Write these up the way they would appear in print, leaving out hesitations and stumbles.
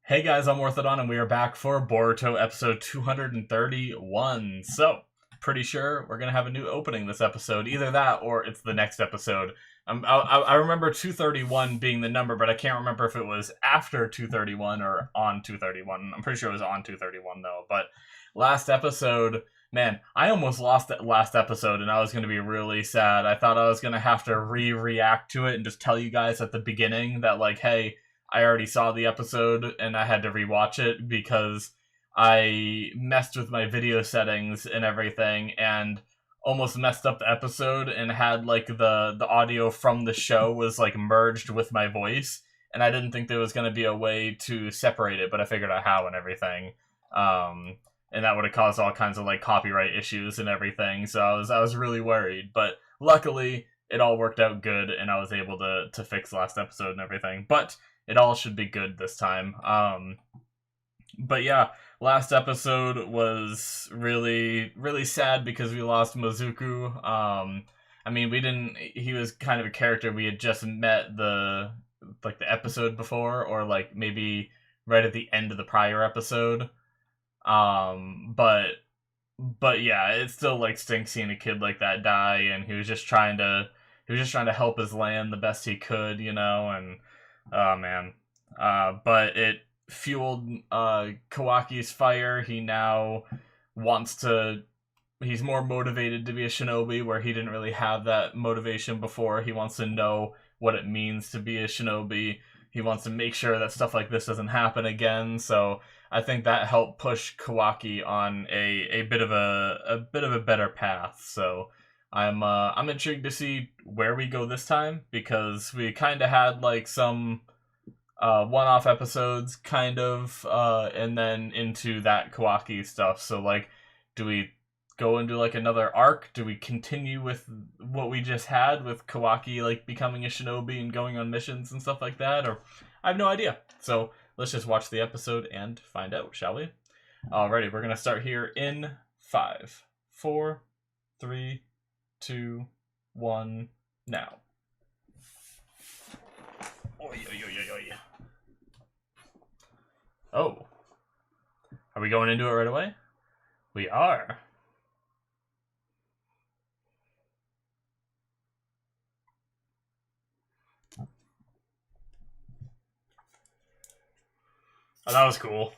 Hey guys, I'm Morthadon, and we are back for Boruto episode 231. So, pretty sure we're gonna have a new opening this episode. Either that, or it's the next episode. I remember 231 being the number, but I can't remember if it was after 231 or on 231. I'm pretty sure it was on 231 though. But last episode, man, I almost lost that last episode, and I was gonna be really sad. I thought I was gonna have to react to it and just tell you guys at the beginning that, like, hey, I already saw the episode and I had to rewatch it because I messed with my video settings and everything and almost messed up the episode and had like the audio from the show was like merged with my voice, and I didn't think there was going to be a way to separate it, but I figured out how and everything. And that would have caused all kinds of like copyright issues and everything. So I was really worried, but luckily it all worked out good and I was able to fix last episode and everything. But it all should be good this time. But yeah, last episode was really sad because we lost Mozuku. I mean, we didn't. He was kind of a character we had just met the episode before, or like maybe right at the end of the prior episode. But yeah, it still like stinks seeing a kid like that die, and he was just trying to help his land the best he could, and oh man. But it fueled Kawaki's fire. He now wants to. He's more motivated to be a shinobi, where he didn't really have that motivation before. He wants to know what it means to be a shinobi. He wants to make sure that stuff like this doesn't happen again. So I think that helped push Kawaki on a bit of a better path. So I'm intrigued to see where we go this time, because we kind of had like some one-off episodes, kind of, and then into that Kawaki stuff. So, like, do we go into like another arc? Do we continue with what we just had with Kawaki like becoming a shinobi and going on missions and stuff like that? Or I have no idea. So let's just watch the episode and find out, shall we? Alrighty, we're gonna start here in 5, 4, 3, 2, 1, now. Oy, oy, oy, oy, oy. Oh. Are we going into it right away? We are. Oh, that was cool.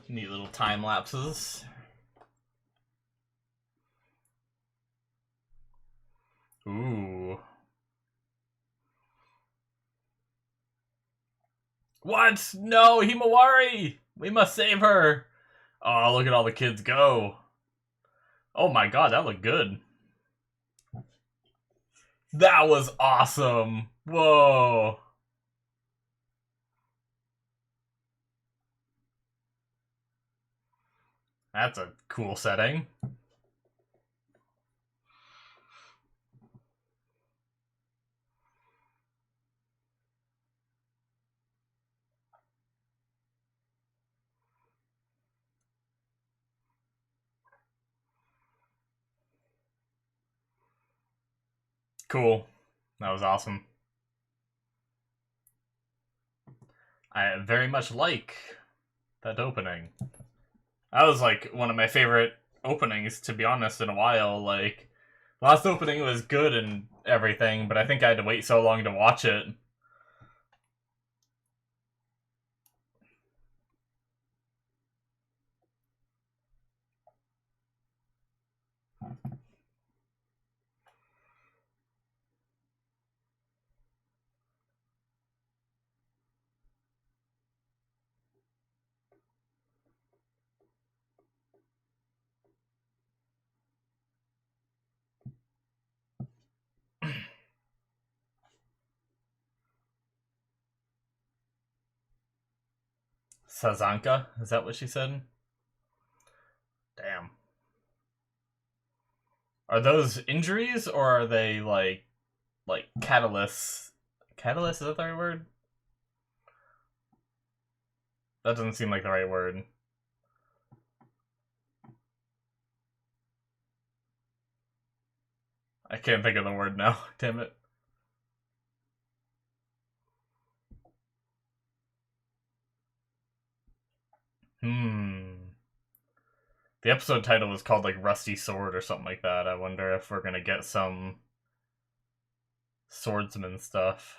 Neat little time lapses. Ooh. What? No, Himawari! We must save her! Oh, look at all the kids go. Oh my god, that looked good. That was awesome! Whoa! That's a cool setting. Cool. That was awesome. I very much like that opening. That was like one of my favorite openings, to be honest, in a while. Like, last opening was good and everything, but I think I had to wait so long to watch it. Sazanka? Is that what she said? Damn. Are those injuries, or are they like catalysts Catalyst, is that the right word? That doesn't seem like the right word. I can't think of the word now. Damn it. The episode title was called like Rusty Sword or something like that. I wonder if we're gonna get some swordsman stuff.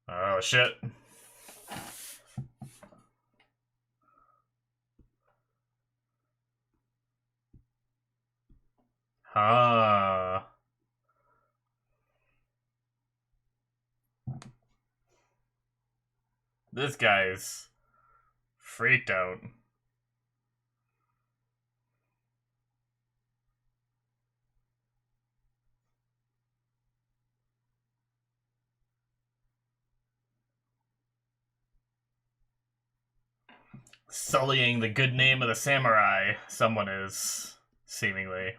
Oh shit. Huh. This guy's freaked out. Sullying the good name of the samurai. Someone is, seemingly.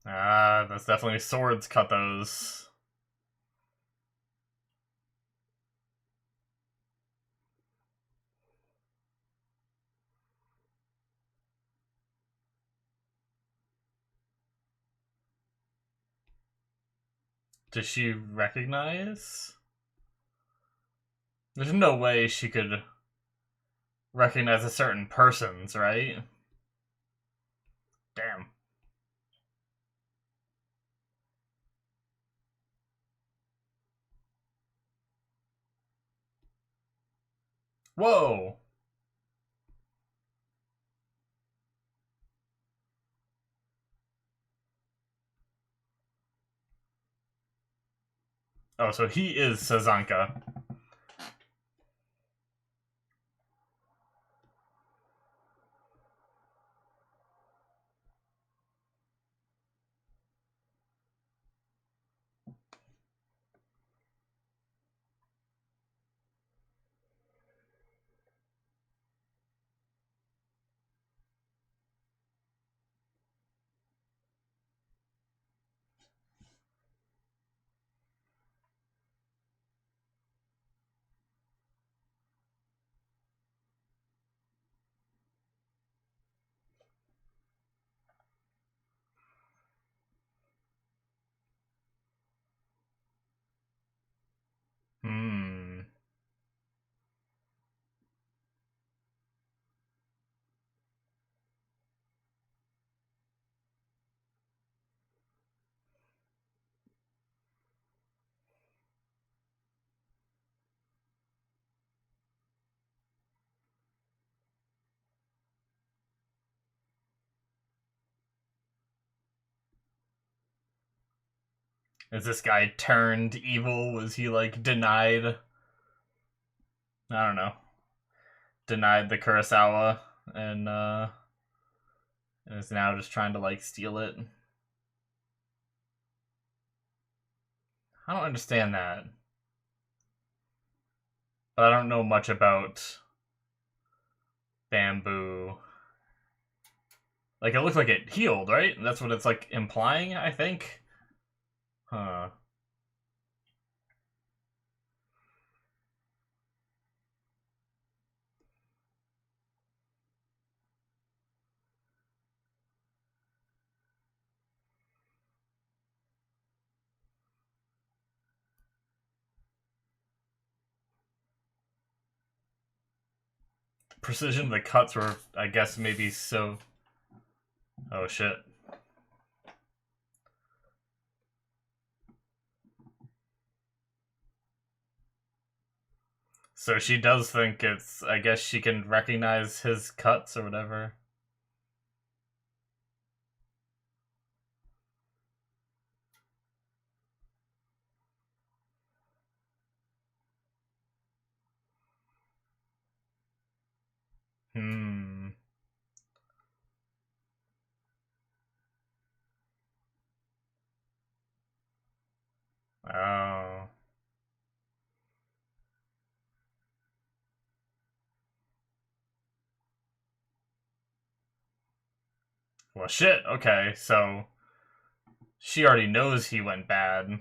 Ah, that's definitely swords cut those. Does she recognize? There's no way she could recognize a certain person's, right? Damn. Whoa! Oh, so he is Sazanka. Hmm. Is this guy turned evil? Was he like denied? I don't know. Denied the Kurosawa and is now just trying to like steal it. I don't understand that. But I don't know much about bamboo. Like it looks like it healed, right? That's what it's like implying, I think. Huh. precision of the cuts were, I guess, maybe so... Oh, shit. So she does think it's... I guess she can recognize his cuts or whatever. Hmm. Oh. Well, shit. Okay, so... She already knows he went bad.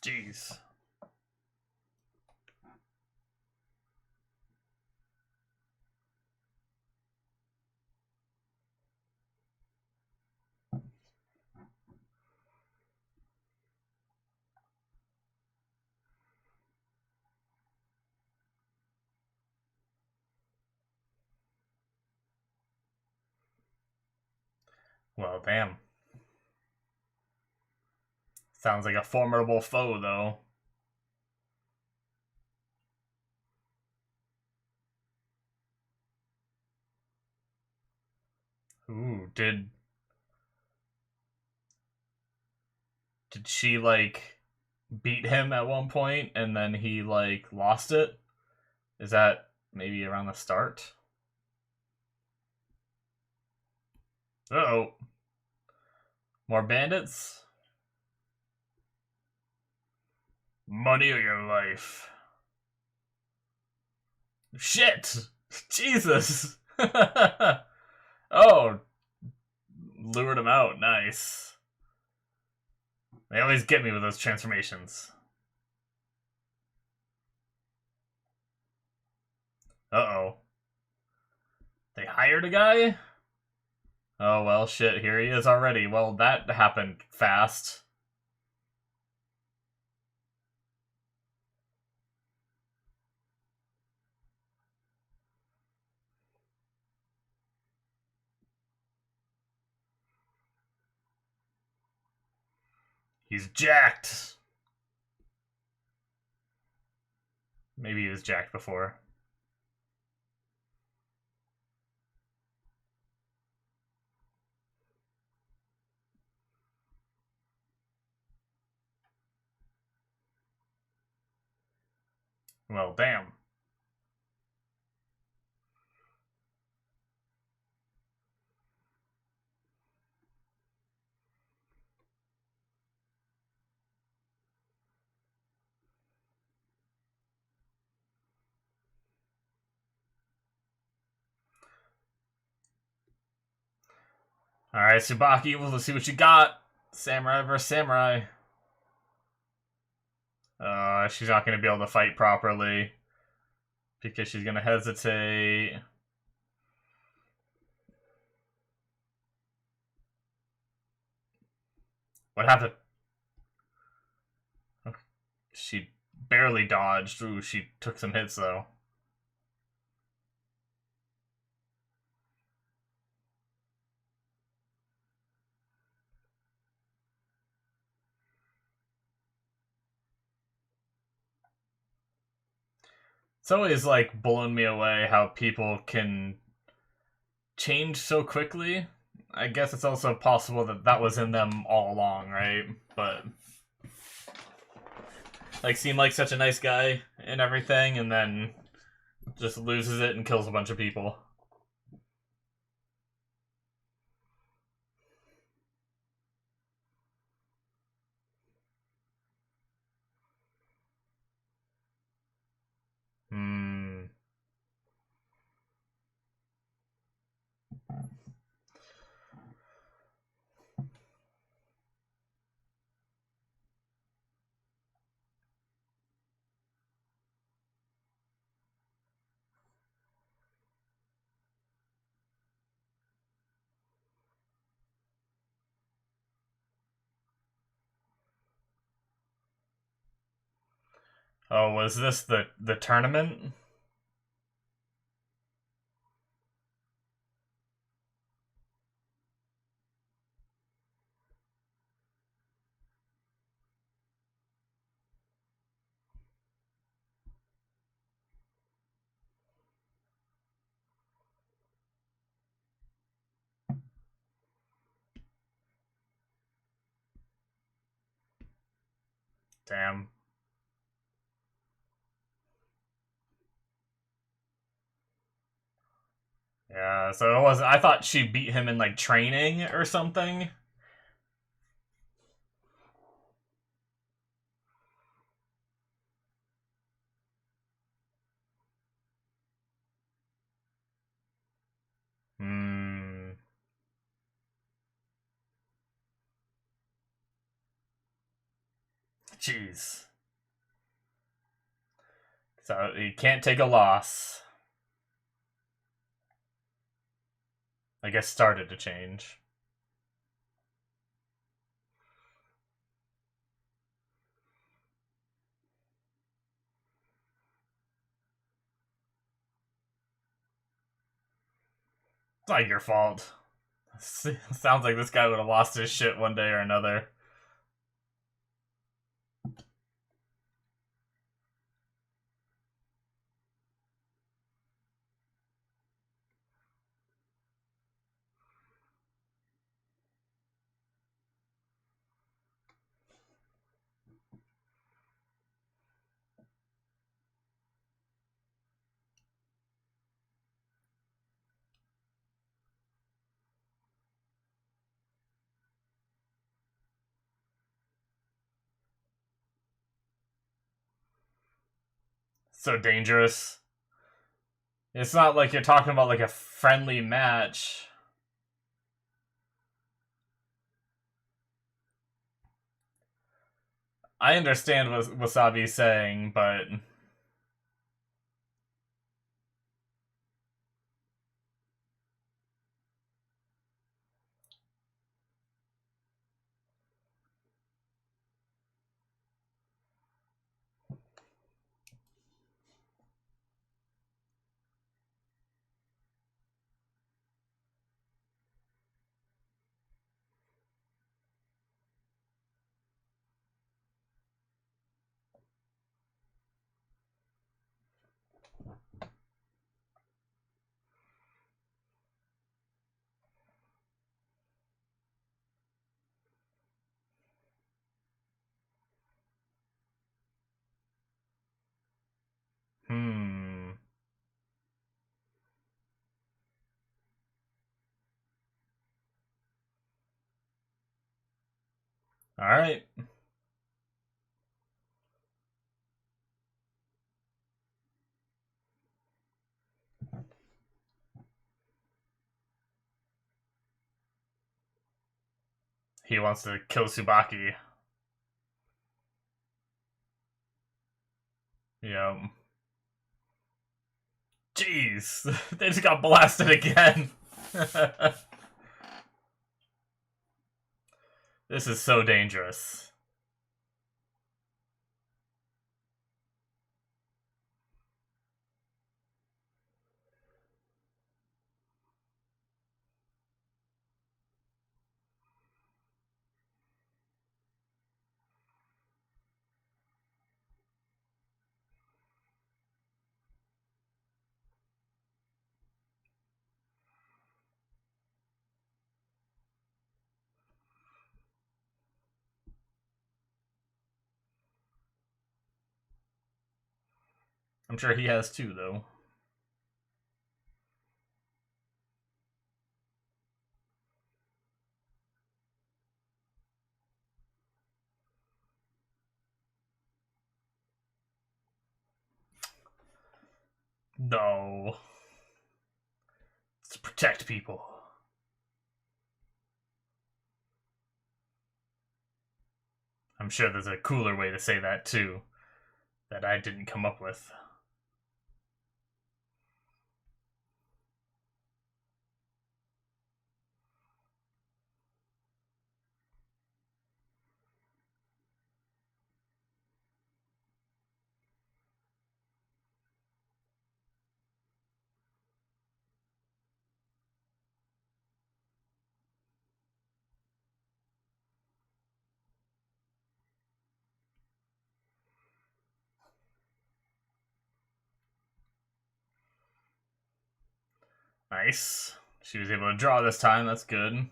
Jeez. Well, damn. Sounds like a formidable foe, though. Ooh, did she, like, beat him at one point and then he, like, lost it? Is that maybe around the start? Uh-oh. More bandits? Money or your life? Shit! Jesus! Oh, lured him out. Nice. They always get me with those transformations. Uh-oh. They hired a guy? Oh, well, shit, here he is already. Well, that happened fast. He's jacked. Maybe he was jacked before. Well, damn. Alright, Tsubaki, let's see what you got. Samurai versus samurai. She's not going to be able to fight properly. Because she's going to hesitate. What happened? She barely dodged. Ooh, she took some hits, though. It's always, like, blown me away how people can change so quickly. I guess it's also possible that that was in them all along, right? But... like, seemed like such a nice guy and everything, and then just loses it and kills a bunch of people. Hmm. Oh, was this the tournament? Damn. Yeah, so it was. I thought she beat him in like training or something. Hmm. Jeez. So he can't take a loss. I guess started to change. It's not your fault. Sounds like this guy would have lost his shit one day or another. So dangerous. It's not like you're talking about like a friendly match. I understand what Wasabi's saying, but hmm. All right. He wants to kill Tsubaki. Yeah. Jeez, they just got blasted again. This is so dangerous. I'm sure he has too, though. No. It's to protect people. I'm sure there's a cooler way to say that too, that I didn't come up with. Nice. She was able to draw this time, that's good.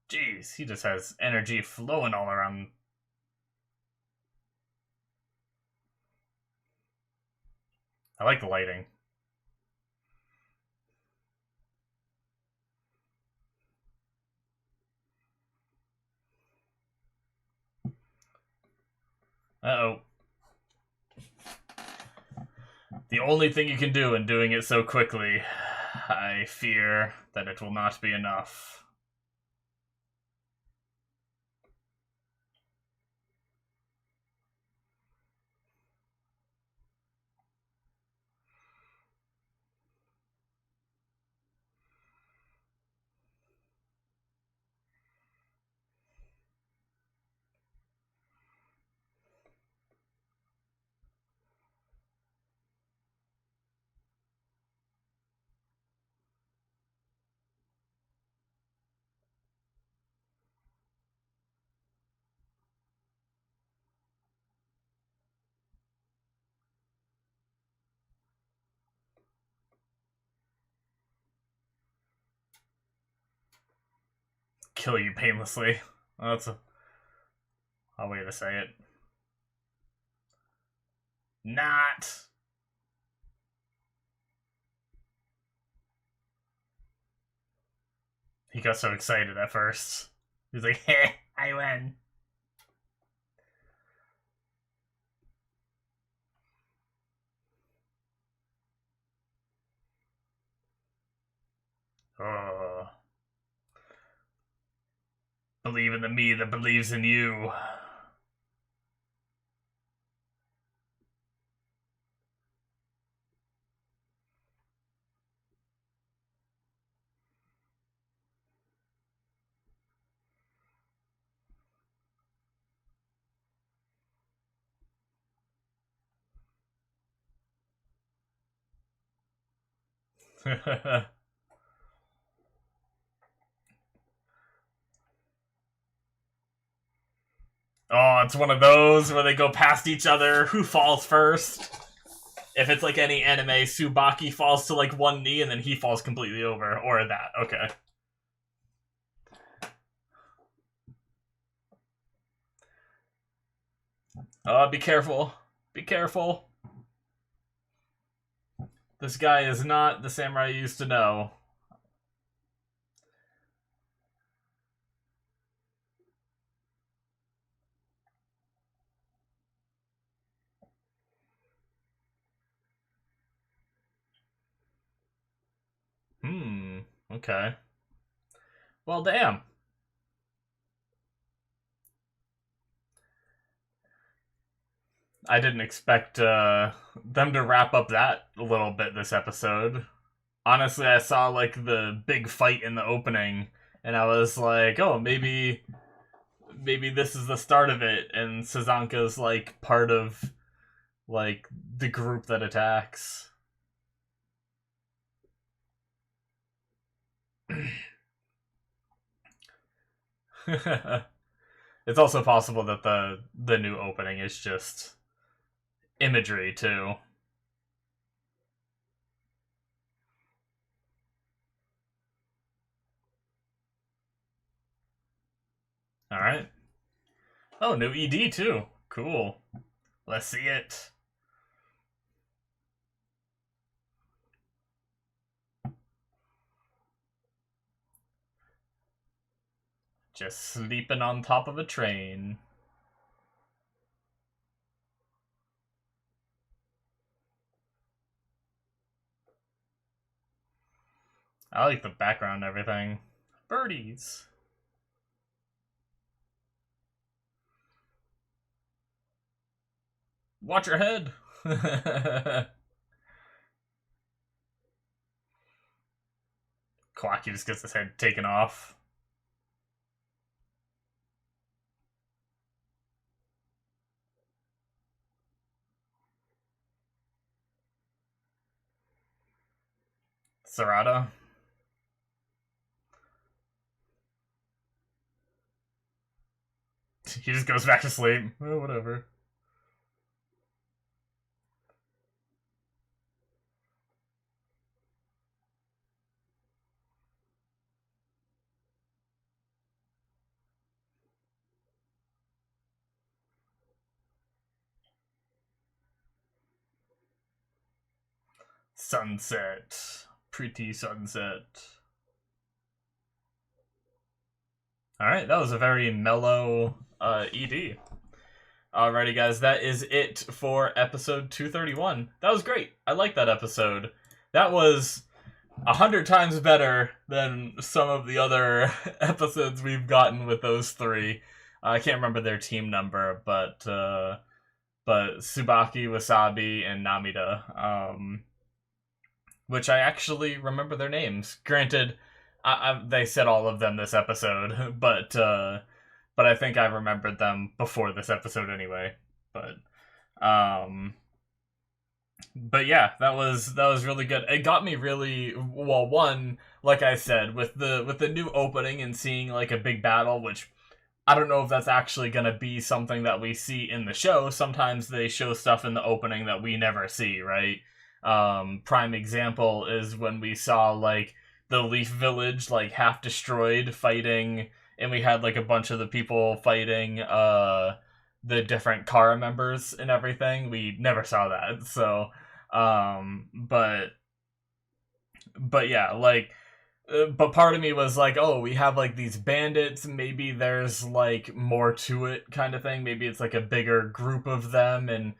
Jeez, he just has energy flowing all around. I like the lighting. Uh-oh. The only thing you can do, and doing it so quickly, I fear that it will not be enough. Kill you painlessly. Well, that's a way to say it. Not. He got so excited at first. He's like, heh, I win. Oh. Believe in the me that believes in you. Oh, it's one of those where they go past each other. Who falls first? If it's like any anime, Tsubaki falls to like one knee and then he falls completely over. Or that. Okay. Oh, be careful. Be careful. This guy is not the samurai you used to know. Okay. Well, damn. I didn't expect them to wrap up that a little bit this episode. Honestly, I saw like the big fight in the opening, and I was like, oh, maybe this is the start of it, and Sazanka's like part of like the group that attacks. It's also possible that the new opening is just imagery too. All right. Oh, new ED too. Cool. Let's see it. Just sleeping on top of a train. I like the background and everything. Birdies. Watch your head. Kawaki just gets his head taken off. Sarada. He just goes back to sleep. Oh, whatever. Sunset. Pretty sunset. Alright, that was a very mellow ED. Alrighty, guys, that is it for episode 231. That was great. I like that episode. That was 100 times better than some of the other episodes we've gotten with those three. I can't remember their team number, but Tsubaki, Wasabi, and Namida, which I actually remember their names. Granted, they said all of them this episode, but I think I remembered them before this episode anyway. But yeah, that was really good. It got me really well. One, like I said, with the new opening and seeing like a big battle, which I don't know if that's actually gonna be something that we see in the show. Sometimes they show stuff in the opening that we never see, right? Prime example is when we saw like the Leaf Village like half destroyed fighting, and we had like a bunch of the people fighting the different Kara members and everything. We never saw that. So but yeah, like but part of me was like, oh, we have like these bandits, maybe there's like more to it kind of thing. Maybe it's like a bigger group of them, and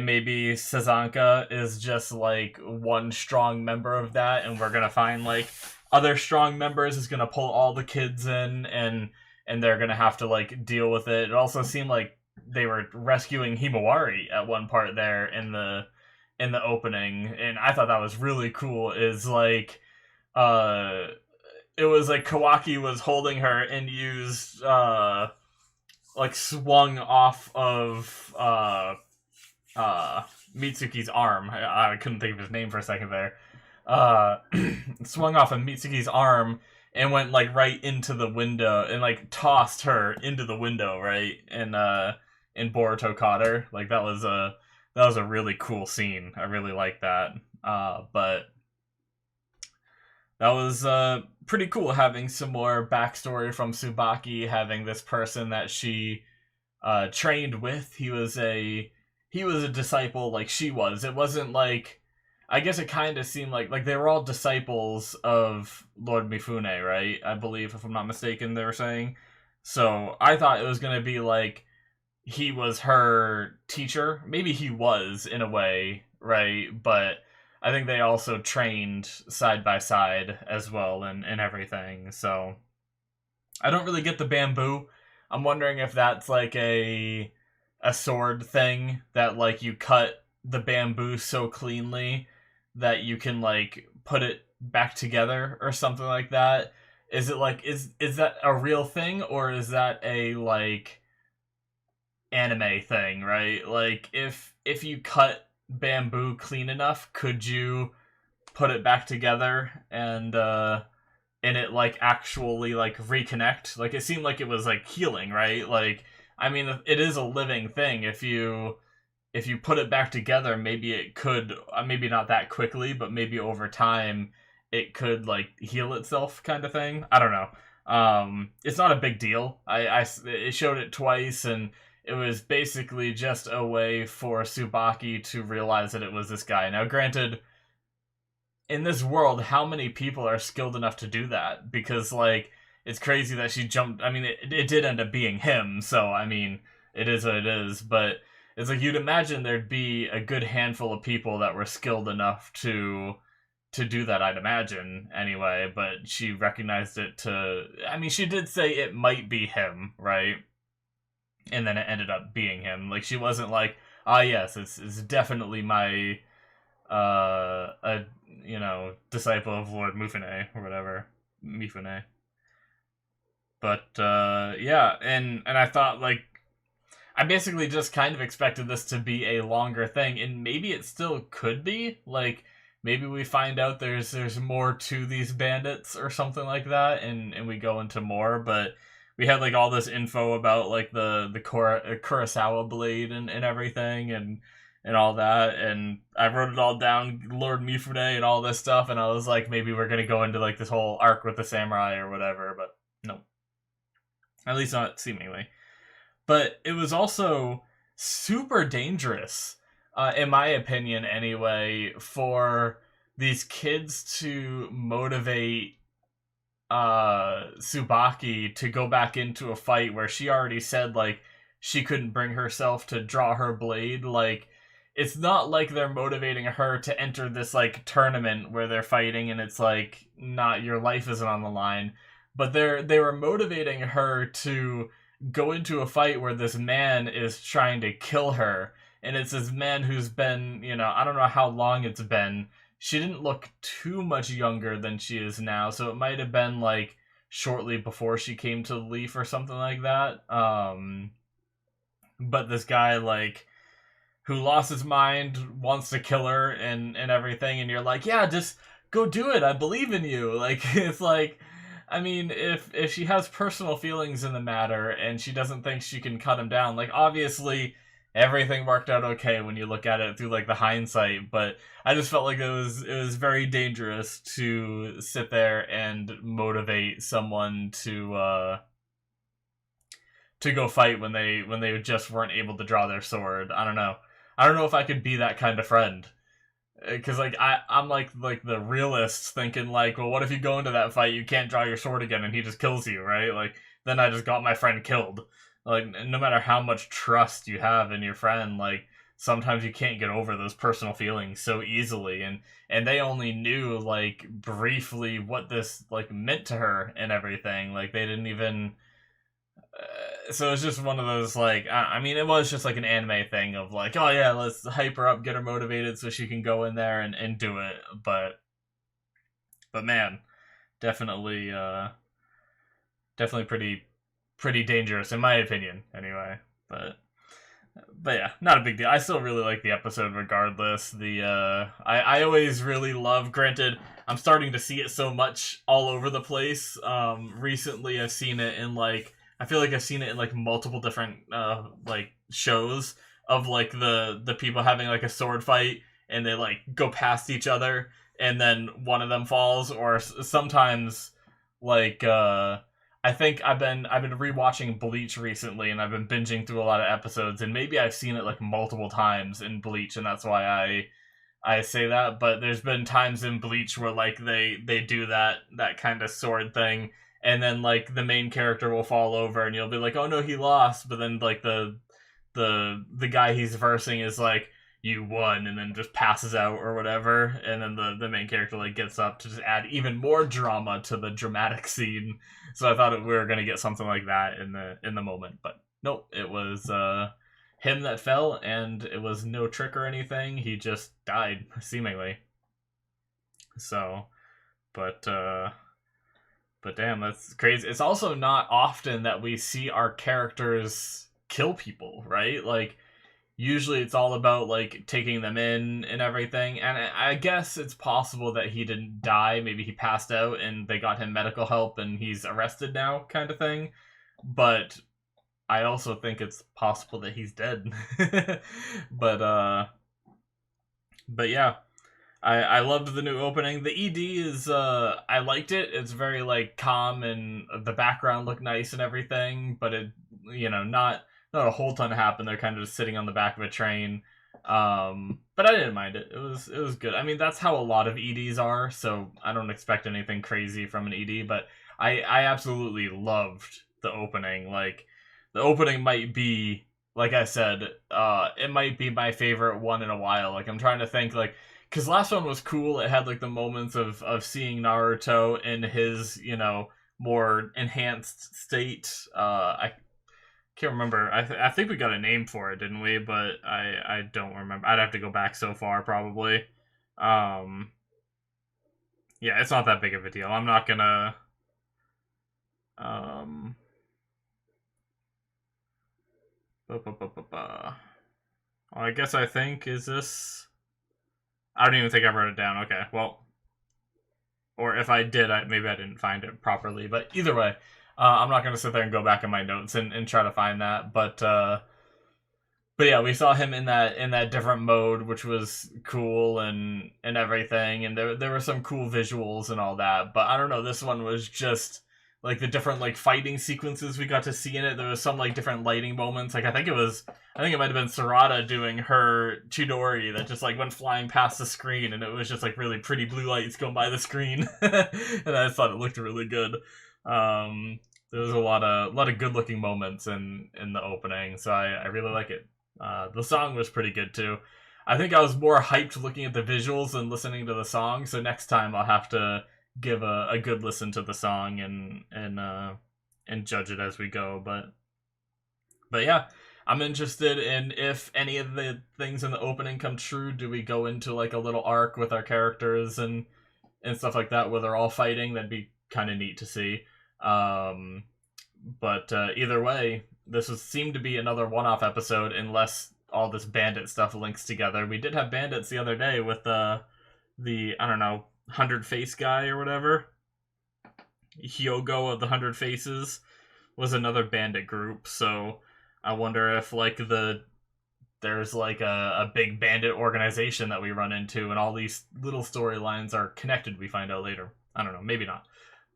maybe Sazanka is just like one strong member of that, and we're gonna find like other strong members is gonna pull all the kids in, and they're gonna have to like deal with it. It also seemed like they were rescuing Himawari at one part there in the opening, and I thought that was really cool. Is like it was like Kawaki was holding her and used like swung off of Mitsuki's arm. I couldn't think of his name for a second there. Swung off of Mitsuki's arm and went like right into the window and like tossed her into the window, right? And Boruto caught her. Like that was a really cool scene. I really like that. But that was pretty cool having some more backstory from Tsubaki, having this person that she trained with. He was a disciple like she was. It wasn't like, I guess it kind of seemed like they were all disciples of Lord Mifune, right? I believe, if I'm not mistaken, they were saying. So I thought it was going to be like he was her teacher. Maybe he was in a way, right? But I think they also trained side by side as well and everything. So I don't really get the bamboo. I'm wondering if that's like a sword thing that like you cut the bamboo so cleanly that you can like put it back together or something like that. Is it like is that a real thing, or is that a like anime thing, right? Like if you cut bamboo clean enough, could you put it back together and it like actually like reconnect? Like it seemed like it was like healing, right? Like I mean, it is a living thing. If you put it back together, maybe it could, maybe not that quickly, but maybe over time it could like heal itself, kind of thing. I don't know. It's not a big deal. It showed it twice, and it was basically just a way for Tsubaki to realize that it was this guy. Now, granted, in this world, how many people are skilled enough to do that? Because like, it's crazy that she jumped. I mean, it did end up being him, so I mean, it is what it is. But it's like you'd imagine there'd be a good handful of people that were skilled enough to do that, I'd imagine, anyway. But she recognized it to... I mean, she did say it might be him, right? And then it ended up being him. Like, she wasn't like, yes, it's definitely my, disciple of Lord Mifune, or whatever. Mifune. But, yeah, and I thought, like, I basically just kind of expected this to be a longer thing, and maybe it still could be. Like, maybe we find out there's more to these bandits or something like that, and we go into more, but we had, like, all this info about, like, the Kurosawa blade and everything, and all that, and I wrote it all down, Lord Mifune and all this stuff, and I was like, maybe we're gonna go into, like, this whole arc with the samurai or whatever, but no. At least not seemingly. But it was also super dangerous, in my opinion anyway, for these kids to motivate Tsubaki to go back into a fight where she already said like she couldn't bring herself to draw her blade. Like, it's not like they're motivating her to enter this like tournament where they're fighting and it's like not, your life isn't on the line, but they were motivating her to go into a fight where this man is trying to kill her, and it's this man who's been, I don't know how long it's been. She didn't look too much younger than she is now, so it might have been like shortly before she came to the Leaf or something like that. But this guy, like, who lost his mind, wants to kill her and everything, and you're like, yeah, just go do it, I believe in you. Like, it's like, I mean, if she has personal feelings in the matter and she doesn't think she can cut him down, like, obviously everything worked out okay when you look at it through like the hindsight, but I just felt like it was very dangerous to sit there and motivate someone to go fight when they just weren't able to draw their sword. I don't know. I don't know if I could be that kind of friend. Because like I'm like the realist thinking like, well, what if you go into that fight, you can't draw your sword again, and he just kills you, right? Like, then I just got my friend killed. Like, no matter how much trust you have in your friend, like, sometimes you can't get over those personal feelings so easily, and they only knew like briefly what this like meant to her and everything. Like, they didn't even. So it's just one of those, like, I mean, it was just like an anime thing of like, oh yeah, let's hype her up, get her motivated so she can go in there and do it. But man, definitely pretty dangerous in my opinion anyway. But yeah, not a big deal. I still really like the episode regardless. I always really love, granted, I'm starting to see it so much all over the place. Recently I've seen it in like, I feel like I've seen it in like multiple different like shows of like the people having like a sword fight and they like go past each other and then one of them falls, or sometimes like I think I've been rewatching Bleach recently, and I've been binging through a lot of episodes, and maybe I've seen it like multiple times in Bleach, and that's why I say that. But there's been times in Bleach where like they do that kind of sword thing, and then like the main character will fall over and you'll be like, oh no, he lost, but then like the guy he's versing is like, you won, and then just passes out or whatever, and then the main character like gets up to just add even more drama to the dramatic scene. So I thought we were gonna get something like that in the moment, but nope, it was him that fell, and it was no trick or anything. He just died seemingly. So, but damn, that's crazy. It's also not often that we see our characters kill people, right? Like, usually it's all about like taking them in and everything, and I guess it's possible that he didn't die. Maybe he passed out and they got him medical help and he's arrested now, kind of thing. But I also think it's possible that he's dead. but yeah, I loved the new opening. The ED is I liked it. It's very like calm, and the background looked nice and everything, but it, not a whole ton happened. They're kind of just sitting on the back of a train. But I didn't mind it. It was good. I mean, that's how a lot of EDs are, so I don't expect anything crazy from an ED, but I absolutely loved the opening. Like, the opening might be, like I said, it might be my favorite one in a while. Like, I'm trying to think, like, because last one was cool. It had like the moments of seeing Naruto in his, more enhanced state. I can't remember. I think we got a name for it, didn't we? But I don't remember. I'd have to go back so far, probably. Yeah, it's not that big of a deal. I'm not gonna. Well, I guess I think, is this? I don't even think I wrote it down. Okay, well, or if I did, maybe I didn't find it properly. But either way, I'm not going to sit there and go back in my notes and try to find that. But yeah, we saw him in that different mode, which was cool and everything. And there were some cool visuals and all that. But I don't know, this one was just like the different like fighting sequences we got to see in it. There was some like different lighting moments. Like I think it might have been Sarada doing her Chidori that just like went flying past the screen, and it was just like really pretty blue lights going by the screen, and I just thought it looked really good. There was a lot of good looking moments in the opening, so I really like it. The song was pretty good too. I think I was more hyped looking at the visuals than listening to the song, so next time I'll have to give a good listen to the song and judge it as we go. But yeah, I'm interested in if any of the things in the opening come true. Do we go into like a little arc with our characters and stuff like that where they're all fighting? That'd be kind of neat to see. But either way, this seemed to be another one-off episode unless all this bandit stuff links together. We did have bandits the other day with the I don't know, 100 face guy or whatever. Hyogo of the 100 Faces was another bandit group, so I wonder if like there's like a big bandit organization that we run into and all these little storylines are connected, we find out later. I don't know, maybe not.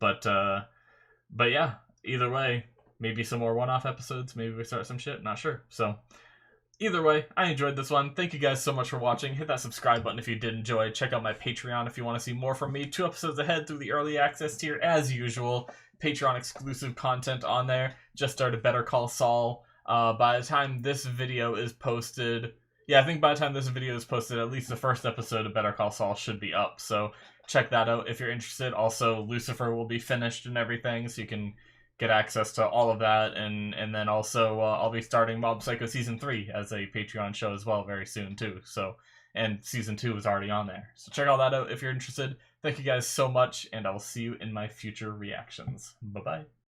But yeah, either way, maybe some more one-off episodes, maybe we start some shit, not sure. So either way, I enjoyed this one. Thank you guys so much for watching. Hit that subscribe button if you did enjoy. Check out my Patreon if you want to see more from me. 2 episodes ahead through the early access tier as usual. Patreon exclusive content on there. Just started Better Call Saul. By the time this video is posted, I think by the time this video is posted, at least the first episode of Better Call Saul should be up. So check that out if you're interested. Also, Lucifer will be finished and everything, so you can get access to all of that, and then also I'll be starting Mob Psycho Season 3 as a Patreon show as well very soon too. So, and Season 2 is already on there. So check all that out if you're interested. Thank you guys so much, and I will see you in my future reactions. Bye-bye.